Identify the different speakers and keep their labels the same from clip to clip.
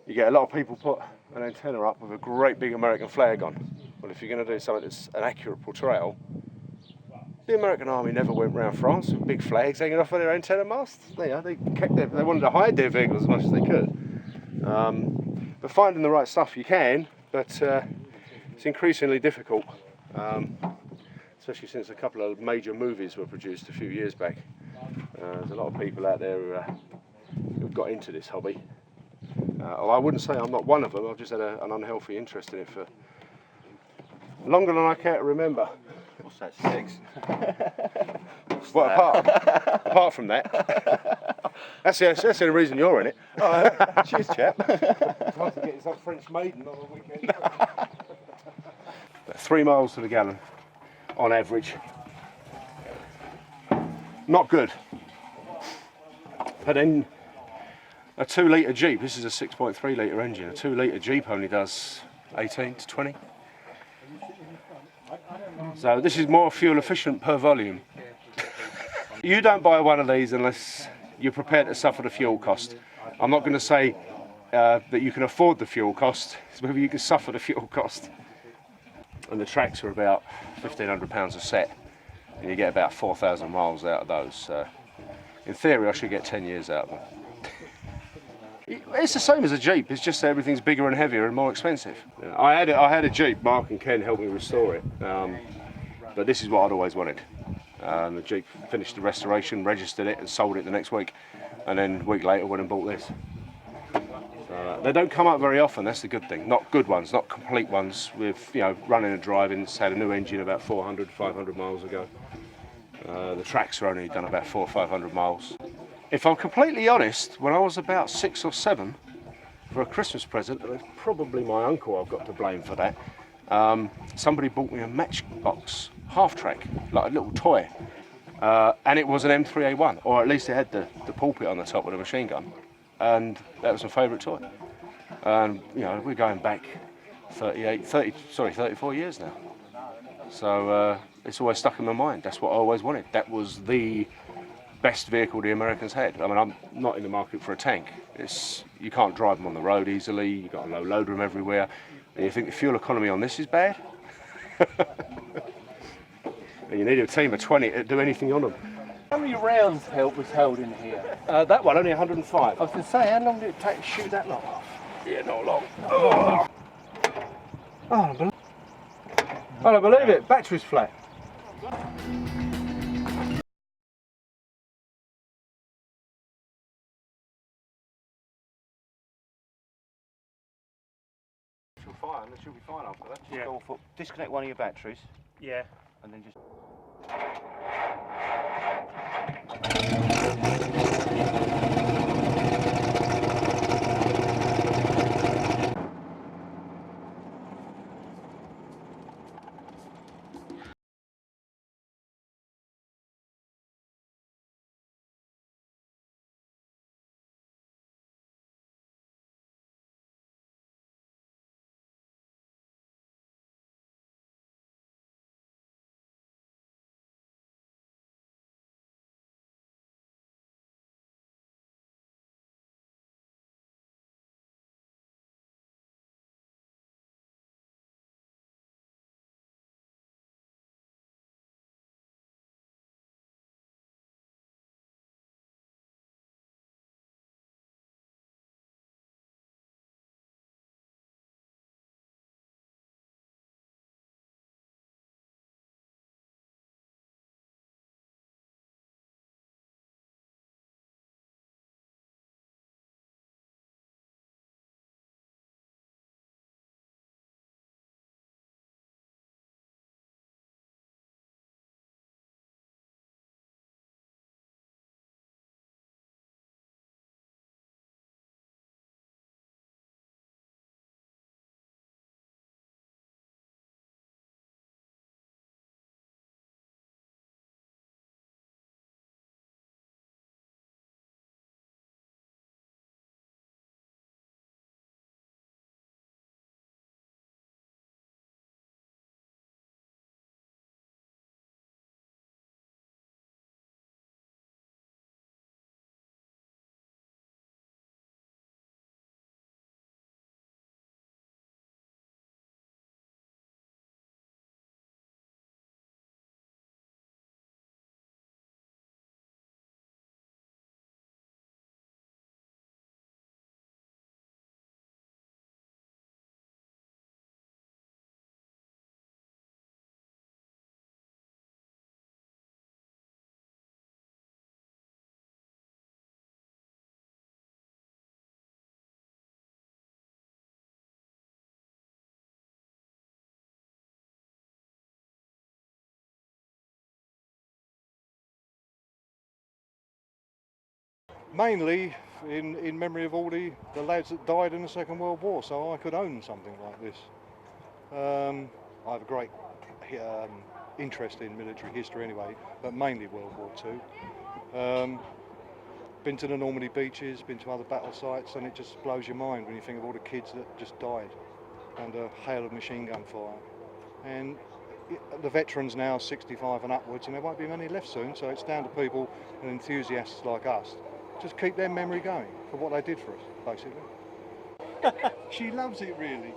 Speaker 1: You get a lot of people put an antenna up with a great big American flag on. Well, if you're going to do something that's an accurate portrayal, the American Army never went round France with big flags hanging off of their antenna masts. They wanted to hide their vehicles as much as they could. But finding the right stuff you can, but it's increasingly difficult, especially since a couple of major movies were produced a few years back. There's a lot of people out there who've got into this hobby. I wouldn't say I'm not one of them. I've just had an unhealthy interest in it for longer than I care to remember.
Speaker 2: What's that, 6?
Speaker 1: Well, apart from that, that's the only reason you're in it.
Speaker 2: Oh, cheers, chap.
Speaker 1: Trying to get some French maiden on the weekend. 3 miles to the gallon on average. Not good. But then a 2 litre Jeep, this is a 6.3 litre engine, a 2 litre Jeep only does 18 to 20. So this is more fuel efficient per volume. You don't buy one of these unless you're prepared to suffer the fuel cost. I'm not going to say that you can afford the fuel cost, it's whether you can suffer the fuel cost. And the tracks are about £1,500 a set, and you get about 4,000 miles out of those. So in theory I should get 10 years out of them. It's the same as a Jeep, it's just that everything's bigger and heavier and more expensive. I had a Jeep, Mark and Ken helped me restore it, but this is what I'd always wanted. The Jeep finished the restoration, registered it and sold it the next week, and then a week later went and bought this. They don't come up very often, that's the good thing. Not good ones, not complete ones with, you know, running and driving. It's had a new engine about 400, 500 miles ago. The tracks are only done about 400 or 500 miles. If I'm completely honest, when I was about 6 or 7, for a Christmas present, and it's probably my uncle I've got to blame for that, somebody bought me a Matchbox half-track, like a little toy, and it was an M3A1, or at least it had the pulpit on the top with a machine gun, and that was my favourite toy. And you know, we're going back 34 years now, so it's always stuck in my mind. That's what I always wanted. That was the best vehicle the Americans had. I mean, I'm not in the market for a tank. You can't drive them on the road easily, you've got to load them everywhere. And you think the fuel economy on this is bad? And you need a team of 20 to do anything on them.
Speaker 3: How many rounds was held in here?
Speaker 1: That one, only 105.
Speaker 3: I was going to say, how long did it take to shoot that lot off?
Speaker 1: Yeah, not long.
Speaker 3: Oh, I don't believe it. Battery's flat.
Speaker 1: She'll be fine after that.
Speaker 2: Just go for, disconnect one of your batteries.
Speaker 3: Yeah.
Speaker 2: And then just...
Speaker 4: Mainly in memory of all the lads that died in the Second World War, so I could own something like this. I have a great interest in military history anyway, but mainly World War II. Been to the Normandy beaches, been to other battle sites, and it just blows your mind when you think of all the kids that just died under a hail of machine gun fire. And the veterans now 65 and upwards, and there won't be many left soon, so it's down to people and enthusiasts like us. Just keep their memory going for what they did for us, basically. She loves it, really.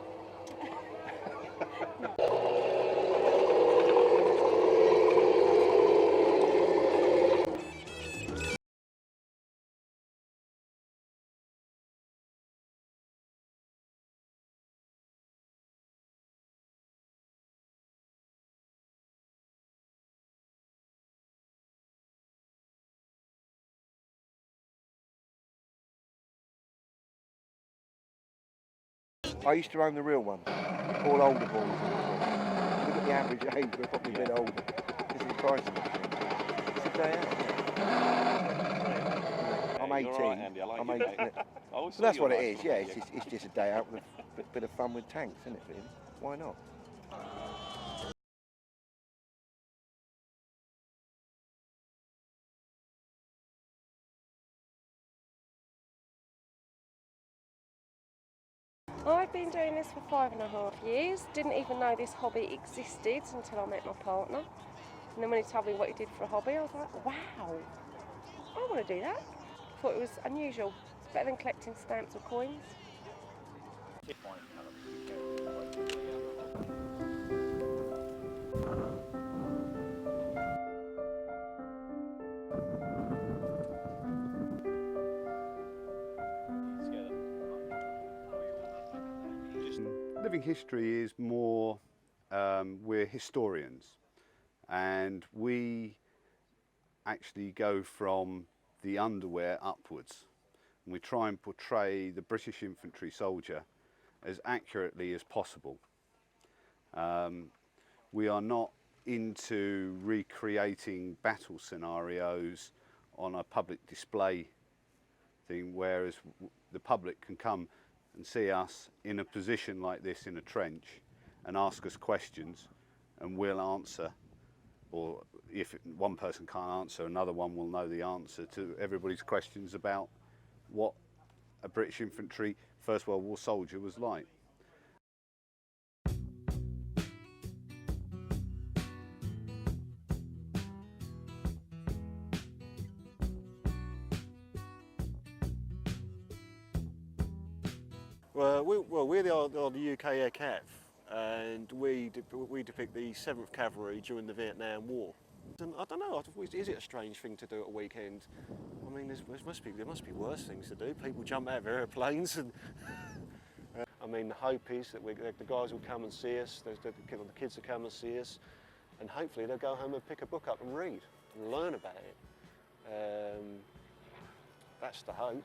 Speaker 2: I used to own the real one. All older boys. Look at the average age, we're probably a bit older. This is the price of it. It's a day out. I'm 18.
Speaker 5: Right, Andy, I like
Speaker 2: I'm
Speaker 5: your
Speaker 2: 18.
Speaker 5: day.
Speaker 2: So that's what it is, yeah. It's just a day out with a bit of fun with tanks, isn't it, really? Why not?
Speaker 6: I've been doing this for 5.5 years. Didn't even know this hobby existed until I met my partner. And then when he told me what he did for a hobby, I was like, wow, I want to do that. Thought it was unusual. It's better than collecting stamps or coins.
Speaker 7: Living history is more, we're historians, and we actually go from the underwear upwards, and we try and portray the British infantry soldier as accurately as possible. We are not into recreating battle scenarios on a public display thing, whereas the public can come and see us in a position like this in a trench and ask us questions, and we'll answer, or if one person can't answer, another one will know the answer to everybody's questions about what a British infantry First World War soldier was like.
Speaker 8: We're the UK Air Cav, and we depict the 7th Cavalry during the Vietnam War. And I don't know, is it a strange thing to do at a weekend? I mean, there must be worse things to do. People jump out of airplanes, and I mean, the hope is that the guys will come and see us, the kids will come and see us, and hopefully they'll go home and pick a book up and read and learn about it. That's the hope.